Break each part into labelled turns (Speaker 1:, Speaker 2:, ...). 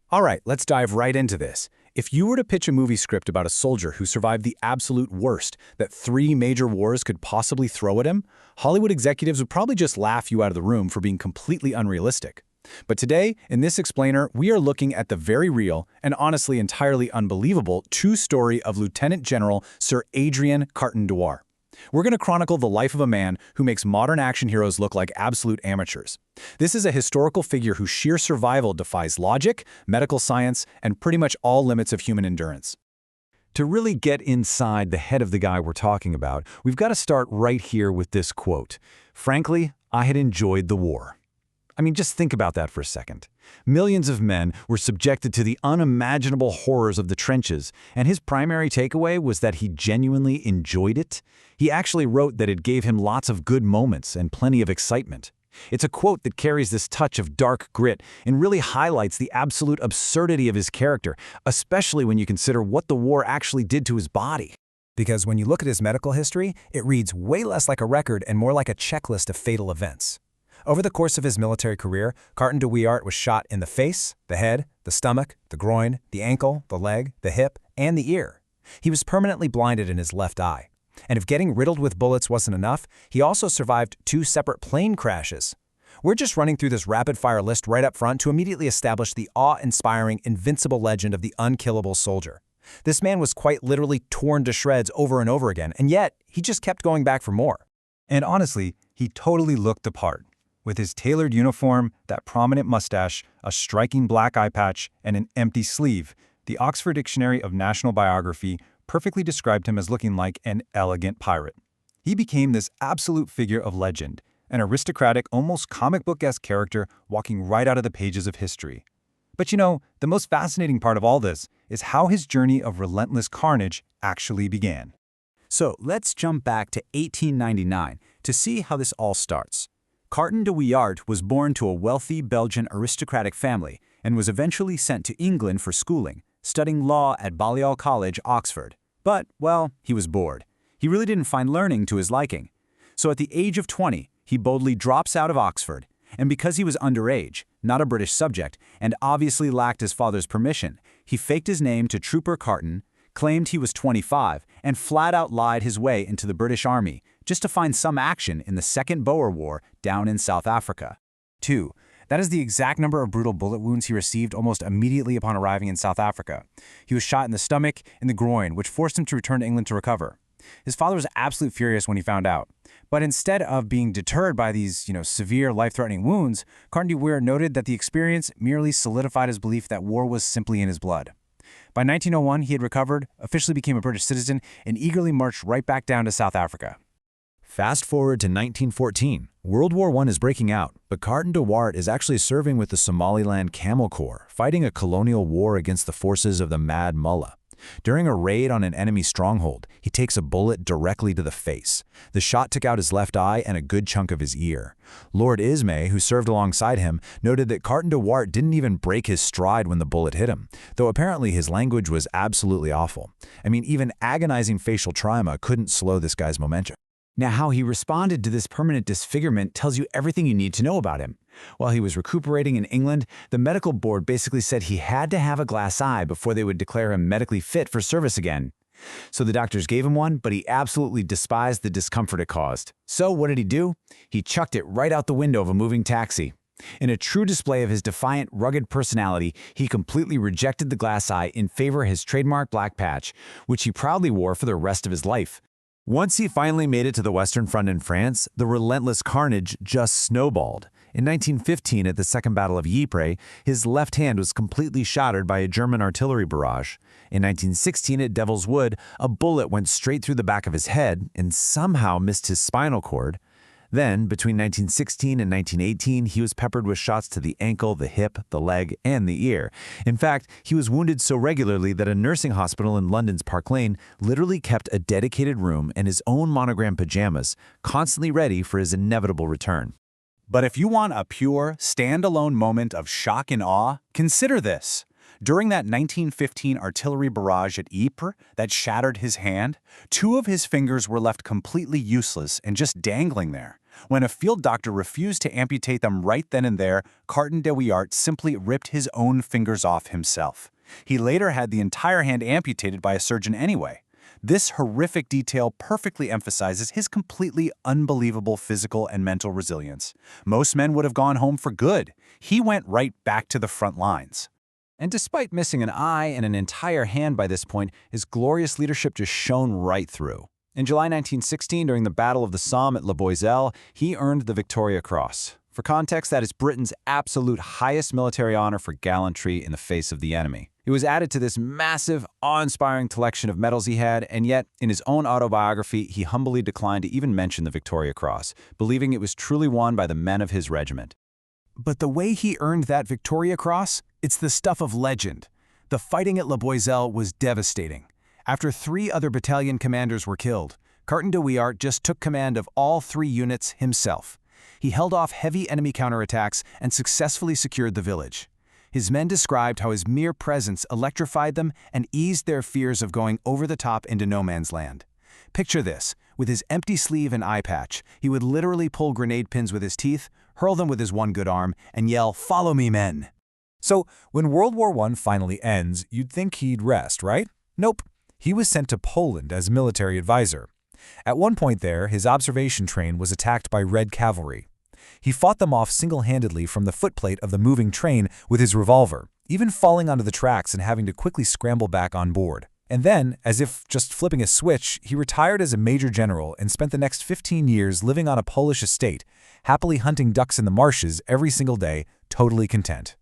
Speaker 1: All right, let's dive right into this. If you were to pitch a movie script about a soldier who survived the absolute worst that 3 major wars could possibly throw at him, Hollywood executives would probably just laugh you out of the room for being completely unrealistic. But today, in this explainer, we are looking at the very real and honestly entirely unbelievable true story of Lieutenant General Sir Adrian Carton de Wiart. We're going to chronicle the life of a man who makes modern action heroes look like absolute amateurs. This is a historical figure whose sheer survival defies logic, medical science, and pretty much all limits of human endurance.
Speaker 2: To really get inside the head of the guy we're talking about, we've got to start right here with this quote. "Frankly, I had enjoyed the war." I mean, just think about that for a second. Millions of men were subjected to the unimaginable horrors of the trenches, and his primary takeaway was that he genuinely enjoyed it. He actually wrote that it gave him lots of good moments and plenty of excitement. It's a quote that carries this touch of dark grit and really highlights the absolute absurdity of his character, especially when you consider what the war actually did to his body.
Speaker 3: Because when you look at his medical history, it reads way less like a record and more like a checklist of fatal events. Over the course of his military career, Carton de Wiart was shot in the face, the head, the stomach, the groin, the ankle, the leg, the hip, and the ear. He was permanently blinded in his left eye. And if getting riddled with bullets wasn't enough, he also survived 2 separate plane crashes. We're just running through this rapid-fire list right up front to immediately establish the awe-inspiring, invincible legend of the unkillable soldier. This man was quite literally torn to shreds over and over again, and yet he just kept going back for more.
Speaker 4: And honestly, he totally looked the part. With his tailored uniform, that prominent mustache, a striking black eye patch, and an empty sleeve, the Oxford Dictionary of National Biography perfectly described him as looking like an elegant pirate. He became this absolute figure of legend, an aristocratic, almost comic book-esque character walking right out of the pages of history. But you know, the most fascinating part of all this is how his journey of relentless carnage actually began.
Speaker 1: So let's jump back to 1899 to see how this all starts. Carton de Wiart was born to a wealthy Belgian aristocratic family and was eventually sent to England for schooling, studying law at Balliol College, Oxford. But, well, he was bored. He really didn't find learning to his liking. So at the age of 20, he boldly drops out of Oxford. And because he was underage, not a British subject, and obviously lacked his father's permission, he faked his name to Trooper Carton, claimed he was 25, and flat out lied his way into the British Army just to find some action in the Second Boer War down in South Africa.
Speaker 3: 2. That is the exact number of brutal bullet wounds he received almost immediately upon arriving in South Africa. He was shot in the stomach and the groin, which forced him to return to England to recover. His father was absolutely furious when he found out. But instead of being deterred by these, severe, life-threatening wounds, Carton de Wiart noted that the experience merely solidified his belief that war was simply in his blood. By 1901, he had recovered, officially became a British citizen, and eagerly marched right back down to South Africa.
Speaker 2: Fast forward to 1914. World War I is breaking out, but Carton de Wiart is actually serving with the Somaliland Camel Corps, fighting a colonial war against the forces of the Mad Mullah. During a raid on an enemy stronghold, he takes a bullet directly to the face. The shot took out his left eye and a good chunk of his ear. Lord Ismay, who served alongside him, noted that Carton de Wiart didn't even break his stride when the bullet hit him, though apparently his language was absolutely awful. I mean, even agonizing facial trauma couldn't slow this guy's momentum.
Speaker 1: Now, how he responded to this permanent disfigurement tells you everything you need to know about him. While he was recuperating in England, the medical board basically said he had to have a glass eye before they would declare him medically fit for service again. So the doctors gave him one, but he absolutely despised the discomfort it caused. So what did he do? He chucked it right out the window of a moving taxi. In a true display of his defiant, rugged personality, he completely rejected the glass eye in favor of his trademark black patch, which he proudly wore for the rest of his life.
Speaker 2: Once he finally made it to the Western Front in France, the relentless carnage just snowballed. In 1915, at the Second Battle of Ypres, his left hand was completely shattered by a German artillery barrage. In 1916, at Devil's Wood, a bullet went straight through the back of his head and somehow missed his spinal cord. Then, between 1916 and 1918, he was peppered with shots to the ankle, the hip, the leg, and the ear. In fact, he was wounded so regularly that a nursing hospital in London's Park Lane literally kept a dedicated room and his own monogram pajamas, constantly ready for his inevitable return.
Speaker 1: But if you want a pure, standalone moment of shock and awe, consider this. During that 1915 artillery barrage at Ypres that shattered his hand, 2 of his fingers were left completely useless and just dangling there. When a field doctor refused to amputate them right then and there, Carton de Wiart simply ripped his own fingers off himself. He later had the entire hand amputated by a surgeon anyway. This horrific detail perfectly emphasizes his completely unbelievable physical and mental resilience. Most men would have gone home for good. He went right back to the front lines.
Speaker 2: And despite missing an eye and an entire hand by this point, his glorious leadership just shone right through. In July 1916, during the Battle of the Somme at Le Boiselle, he earned the Victoria Cross. For context, that is Britain's absolute highest military honor for gallantry in the face of the enemy. It was added to this massive, awe-inspiring collection of medals he had, and yet, in his own autobiography, he humbly declined to even mention the Victoria Cross, believing it was truly won by the men of his regiment.
Speaker 3: But the way he earned that Victoria Cross, it's the stuff of legend. The fighting at Le Boiselle was devastating. After 3 other battalion commanders were killed, Carton de Wiart just took command of all 3 units himself. He held off heavy enemy counterattacks and successfully secured the village. His men described how his mere presence electrified them and eased their fears of going over the top into no man's land. Picture this. With his empty sleeve and eye patch, he would literally pull grenade pins with his teeth, hurl them with his one good arm, and yell, "Follow me, men!"
Speaker 4: So, when World War I finally ends, you'd think he'd rest, right? Nope. He was sent to Poland as military advisor. At one point there, his observation train was attacked by Red Cavalry. He fought them off single-handedly from the footplate of the moving train with his revolver, even falling onto the tracks and having to quickly scramble back on board. And then, as if just flipping a switch, he retired as a major general and spent the next 15 years living on a Polish estate, happily hunting ducks in the marshes every single day, totally content.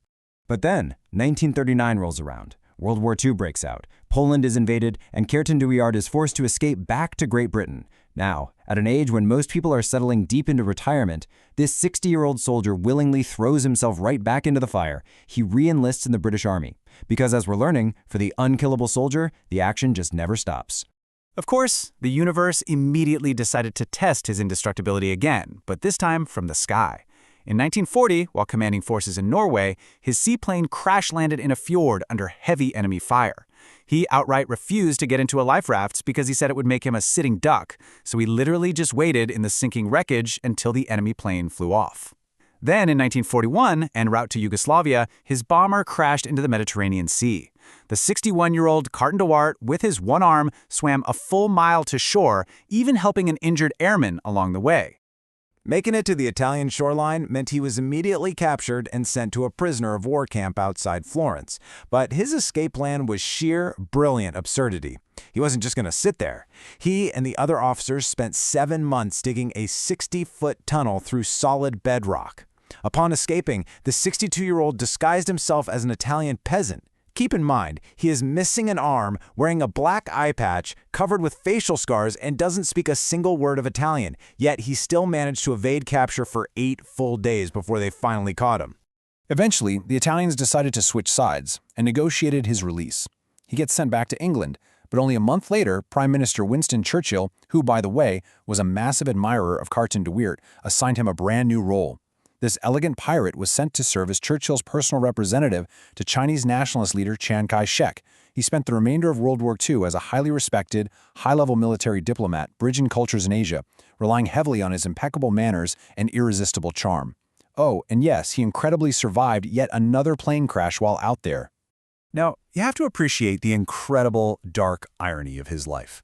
Speaker 5: But then, 1939 rolls around. World War II breaks out. Poland is invaded, and Carton de Wiart is forced to escape back to Great Britain. Now, at an age when most people are settling deep into retirement, this 60-year-old soldier willingly throws himself right back into the fire. He re-enlists in the British Army. Because as we're learning, for the unkillable soldier, the action just never stops.
Speaker 1: Of course, the universe immediately decided to test his indestructibility again, but this time from the sky. In 1940, while commanding forces in Norway, his seaplane crash-landed in a fjord under heavy enemy fire. He outright refused to get into a life raft because he said it would make him a sitting duck, so he literally just waited in the sinking wreckage until the enemy plane flew off. Then, in 1941, en route to Yugoslavia, his bomber crashed into the Mediterranean Sea. The 61-year-old Carton de Wiart, with his one arm, swam a full mile to shore, even helping an injured airman along the way.
Speaker 3: Making it to the Italian shoreline meant he was immediately captured and sent to a prisoner of war camp outside Florence. But his escape plan was sheer, brilliant absurdity. He wasn't just going to sit there. He and the other officers spent 7 months digging a 60-foot tunnel through solid bedrock. Upon escaping, the 62-year-old disguised himself as an Italian peasant. Keep in mind, he is missing an arm, wearing a black eye patch, covered with facial scars, and doesn't speak a single word of Italian, yet he still managed to evade capture for 8 full days before they finally caught him.
Speaker 4: Eventually, the Italians decided to switch sides and negotiated his release. He gets sent back to England, but only a month later, Prime Minister Winston Churchill, who, by the way, was a massive admirer of Carton de Wiart, assigned him a brand new role. This elegant pirate was sent to serve as Churchill's personal representative to Chinese nationalist leader Chiang Kai-shek. He spent the remainder of World War II as a highly respected, high-level military diplomat bridging cultures in Asia, relying heavily on his impeccable manners and irresistible charm. Oh, and yes, he incredibly survived yet another plane crash while out there. Now, you have to appreciate the incredible, dark irony of his life.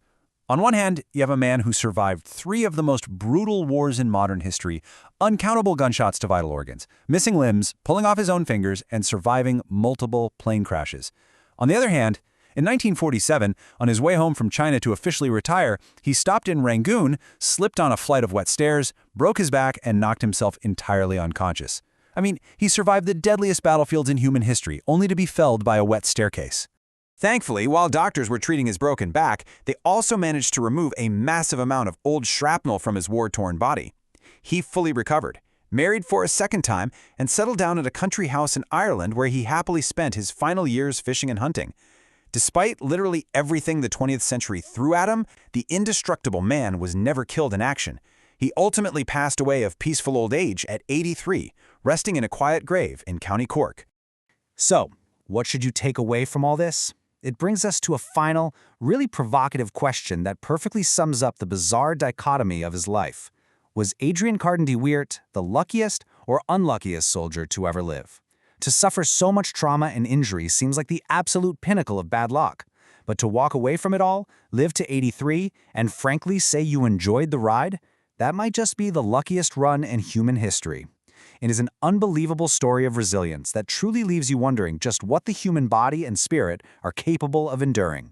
Speaker 4: On one hand, you have a man who survived 3 of the most brutal wars in modern history, uncountable gunshots to vital organs, missing limbs, pulling off his own fingers, and surviving multiple plane crashes. On the other hand, in 1947, on his way home from China to officially retire, he stopped in Rangoon, slipped on a flight of wet stairs, broke his back, and knocked himself entirely unconscious. I mean, he survived the deadliest battlefields in human history, only to be felled by a wet staircase. Thankfully, while doctors were treating his broken back, they also managed to remove a massive amount of old shrapnel from his war-torn body. He fully recovered, married for a second time, and settled down at a country house in Ireland where he happily spent his final years fishing and hunting. Despite literally everything the 20th century threw at him, the indestructible man was never killed in action. He ultimately passed away of peaceful old age at 83, resting in a quiet grave in County Cork. So, what should you take away from all this? It brings us to a final, really provocative question that perfectly sums up the bizarre dichotomy of his life.
Speaker 1: Was Adrian Carton de Wiart the luckiest or unluckiest soldier to ever live? To suffer so much trauma and injury seems like the absolute pinnacle of bad luck. But to walk away from it all, live to 83, and frankly say you enjoyed the ride, that might just be the luckiest run in human history. It is an unbelievable story of resilience that truly leaves you wondering just what the human body and spirit are capable of enduring.